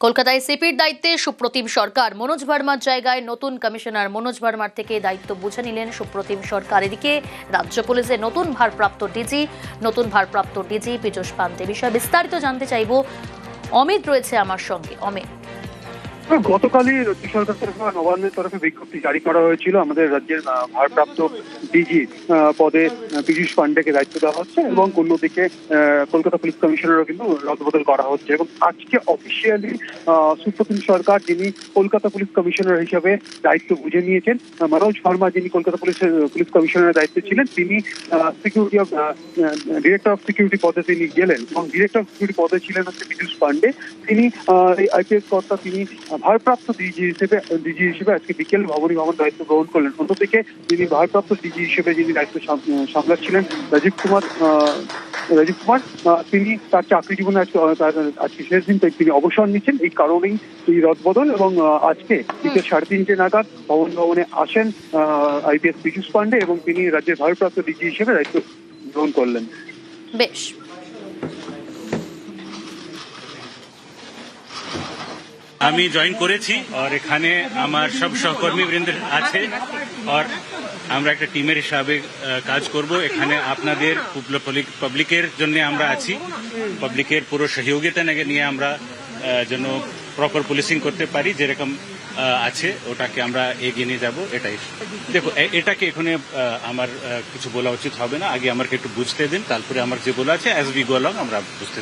কলকাতায় সিপির দায়িত্বে সুপ্রতিম সরকার। মনোজ ভার্মার জায়গায় নতুন কমিশনার মনোজ ভার্মার থেকে দায়িত্ব বুঝে নিলেন সুপ্রতিম সরকার। এদিকে রাজ্য পুলিশের নতুন ভারপ্রাপ্ত ডিজি পীযূষ পান্তে। বিষয়ে বিস্তারিত জানতে চাইব, অমিত রয়েছে আমার সঙ্গে। অমিত, গতকালই রাজ্য সরকার তরফে নবান্নের তরফে বিজ্ঞপ্তি জারি করা হয়েছিল। আমাদের রাজ্যের ভারপ্রাপ্ত ডিজি পদে পীযূষ পান্ডেকে দায়িত্ব দেওয়া হচ্ছে এবং অন্যদিকে কলকাতা পুলিশ কমিশনারও কিন্তু রদবদল করা হচ্ছে। এবং আজকে অফিসিয়ালি সুপ্রতিম সরকার, যিনি কলকাতা পুলিশ কমিশনার হিসেবে দায়িত্ব বুঝে নিয়েছেন, মনোজ ভার্মা যিনি কলকাতা পুলিশ কমিশনারের দায়িত্বে ছিলেন, তিনি ডিরেক্টর অফ সিকিউরিটি পদে তিনি গেলেন এবং ডিরেক্টর অফ সিকিউরিটি পদে ছিলেন হচ্ছে পীযূষ পান্ডে। তিনি আইপিএস কর্তা, তিনি ভারপ্রাপ্ত ডিজি হিসেবে আজকে বিকেল ভবনী ভবন দায়িত্ব গ্রহণ করলেন। অন্যদিকে যিনি ভারপ্রাপ্ত ডিজি হিসেবে যিনি দায়িত্ব সামলাচ্ছিলেন রাজীব কুমার, তিনি তার চাকরি জীবনে আজকে শেষ দিন, তিনি অবসর নিচ্ছেন। এই কারণেই এই রদবদল। এবং আজকে বিকেল 3:30 নাগাদ ভবনে আসেন আইপিএস পীযূষ পান্ডে এবং তিনি রাজ্যের ভারপ্রাপ্ত ডিজি হিসেবে দায়িত্ব গ্রহণ করলেন। বেশ। আমি জয়েন করেছি আর এখানে আমার সব সহকর্মীবৃন্দ আছে আর আমরা একটা টিমের হিসাবে কাজ করব। এখানে আপনাদের পাবলিকের জন্য আমরা আছি, পাবলিকের পুরো সহযোগিতা নিয়ে আমরা যেন প্রপার পুলিশিং করতে পারি, যেরকম আছে ওটাকে আমরা এগিয়ে নিয়ে যাব। এটাই দেখো, এটাকে এখানে আমার কিছু বলা উচিত হবে না। আগে আমাকে একটু বুঝতে দিন, তারপরে আমার যে বলা আছে অ্যাজ উই গো অলং আমরা বুঝতে